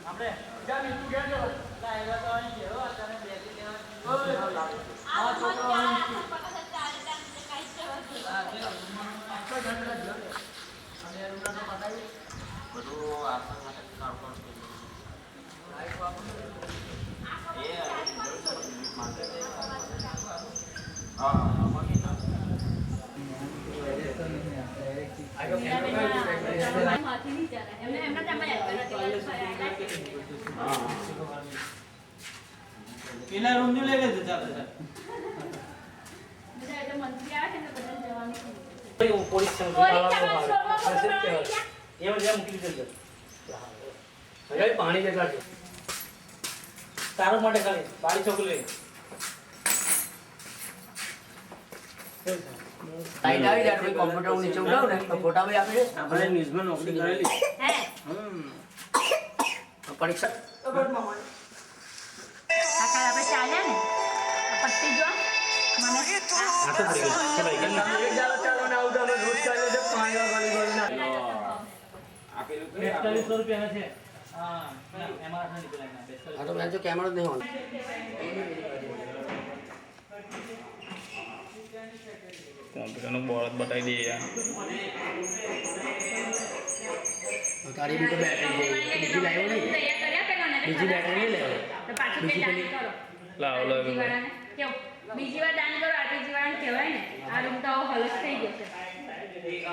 આપણે જા મીઠું ગયા જો લાવ્યા તો અહીં ગયો તને બેસી લેવા આ છોકરો અહીં આખો ઢંઢ જો અને રૂમનો પતાવી બધું આસન માટે કામ કરતો લાઈક વાપરો એ માનતે હા મમ્મી પેલા રૂમ ની લઈ લેજો ચાલો બધા એટલે મંત્રી આવે ને બધા જવાનું પોલીસ પાણી બેસાડજો તારું માટે ખાલી બાળી છોકરી લઈ સાઈડ આવી જાય કોઈ કોમ્પ્યુટર હું નીચે ઉડાવ ને તો ફોટા ભાઈ આપે આપણે ન્યૂઝમાં નોકરી કરેલી હે પરીક્ષા આખા આપણે ચાલ્યા ને પટ્ટી જો મને આ તો પડી ગયું ચલો એક ચાલો ચાલો ને આવું તો અમે રોજ ચાલે છે પાણી વાળી ના આપેલું 4500 રૂપિયા છે હા એમાં આટલા નીકળ્યા ના આ તો મેં જો કેમેરો જ નહીં હોનો કોમ્પ્યુટરનો બોર્ડ બતાવી દઈએ યાર તારી બી તો બેટરી છે બીજી લાવ્યો નહીં તૈયાર કર્યા પેલો ને બીજી બેટરી નહીં લેવો તો પાછું તે દાન કરો લાવો બીજી વાળાને કેવું બીજી વાર દાન કરો આરપીજી વાળાને કહેવાય ને આ રૂમ તો હલસ થઈ ગયો છે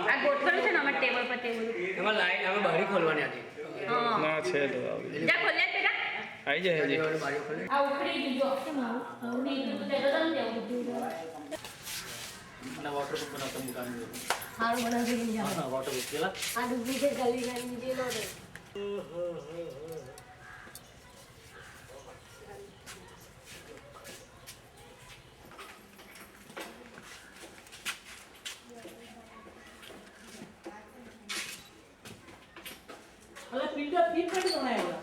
આ ગોઠવેલું છે ને અમાર ટેબલ પર ટેબલ એમાં લાઈન હવે બહાર ખોલવાની હતી હા ના છે તો આવી જા ખોલે બેટા જાય હજી બારી ખોલે આ ઉખડી ગયો છે મારું આવું નહીં તો તે તો દેવું બધું અને વોટરપ્રૂફ બનાવતા મુકામી હારું બનાવી દે હા વોટરપ્રૂફ પેલા આ ડુપ્લિકેટ ગલી ગલી નીચે લો રે અલે પિંડા પિન કરી બનાવ્યા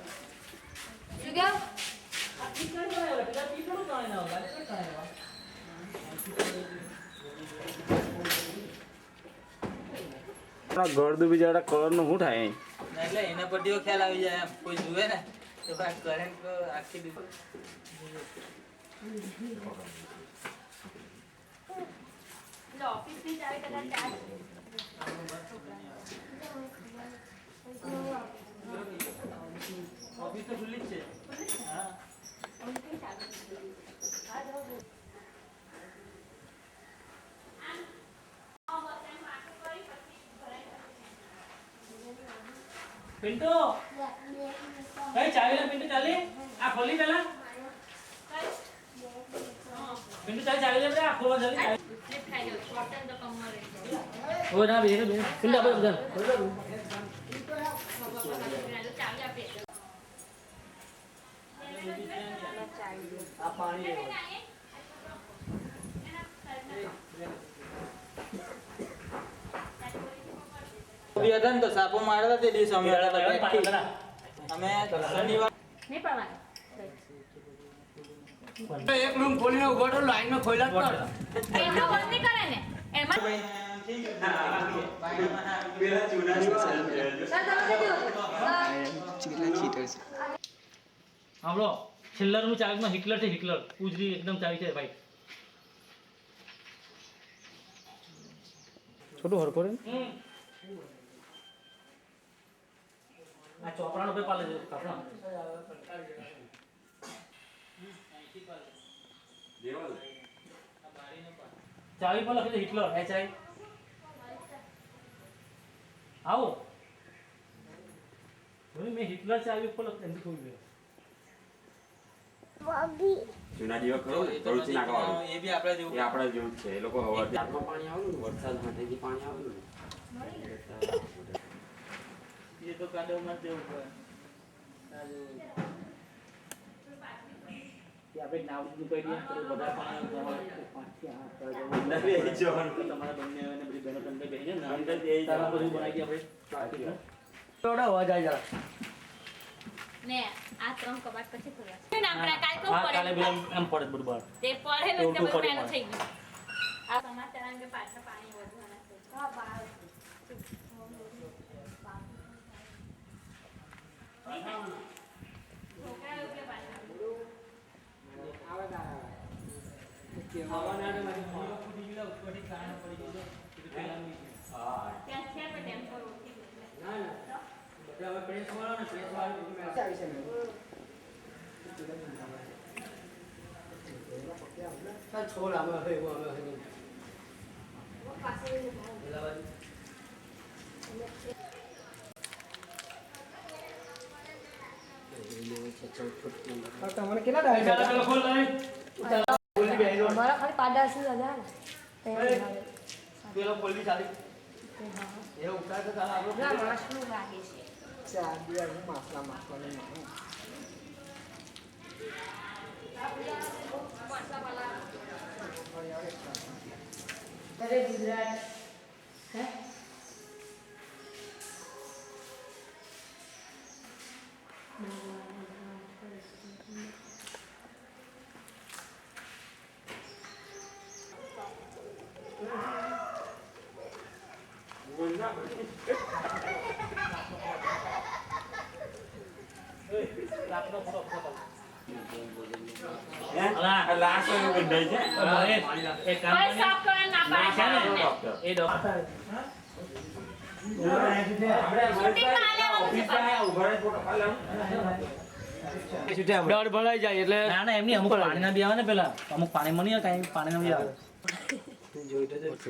શું કહો આ પિન કરી બનાવ્યા પેલા પિન નો બનાવ્યા લાગે છે બનાવ્યા ગળદું બિચારા કલર નું શું થાય એટલે એના પરથી ખ્યાલ આવી જાય એમ કોઈ જુએ ને તો કરંટ આખી દીધી ઓફિસ ની ચાવી કદાચ ચાર્જ ઓફિસ તો ખુલ્લી જ છે હા પિન્ટુ કઈ ચાવી લે પિન્ટુ ચાલી આ ખોલી પેલા પિન્ટુ ચાવી લે આ ખોલવા જલ્દી સ્લિપ થઈ ગયો કોટન તો કમર ઓ ના બે પિન્ટુ આપણે બધા ચાવી આપે આ પાણી भी હતા ને તો સાપો માર્યા હતા તે દિવસ અમે અમે શનિવાર નહીં પડવાનું એક રૂમ ખોલીને ઉભો તો લાઈન માં ખોલ્યા જ એટલું બંધ નહીં કરે ને એમાં હાલો છેલ્લર નું ચાવીમાં હિટલર છે હિટલર ઉજરી એકદમ ચાવી છે ભાઈ છોટું હરકો રે આ ચોપડાનો પેપર લેજો કપડા ચાવી પર લખી દે હિટલર HI આવો મેં હિટલર ચાવી ઉપર લખી એમથી ખોલી જૂના દિવસ ખરો ને ભરૂચી નાખવાનું એ બી આપણે જેવું એ આપણા જેવું જ છે એ લોકો હવા રાતમાં પાણી આવે ને વરસાદ માટેથી પાણી આવે ને એ તો કાદવમાં જ જવું પડે કે આપણે નાવ નું કહી દઈએ તો બધા પાણી તમારા બંને અને બધી બહેનો તમને બેસી જાય ને અંદર તારા બધું બનાવી દઈએ આપણે થોડા અવાજ આવી જાય ને આ ત્રણ કબાટ પછી ખોલવા છે નામ કાલ તો હા પડે કાલે બી એમ પડે બધું બહાર તે પડે ને તે બધું મેનું થઈ ગયું આ સમાચાર અંગે પાછા પાણી વધવાના છે હા બહાર છોકરા એવું કે પાછા ત્યાં છે પણ ટેમ્પો રોકી દે બધા હવે પ્રેસ વાળો ને પ્રેસ વાળો છોડ આમાં હવે એવું અમે હવે તમને કેટલા ડાયરેક્ટ ખોલ લઈ અમારા ખાલી પાડા શું હતા ને પેલો પોલી ચાલી એ ઉતાર તો ચાલ આપણો ના માસનું લાગે છે ચાર દિવસ માસલા માસલા નહીં અરે ગુજરાત હે લાસ્ટ ગંધાઈ છે એક કામ કોઈ સાફ કરવા ના પાડે એ ડોક્ટર ડર ભરાઈ જાય એટલે ના ના એમની અમુક પાણીના બી આવે ને પેલા અમુક પાણીમાં નહીં આવે કાંઈ પાણીના બી આવે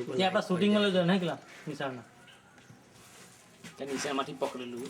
ત્યાં આપણા શૂટિંગમાં લઈ જાય ને પેલા નિશાળના નિશાળમાંથી પકડેલું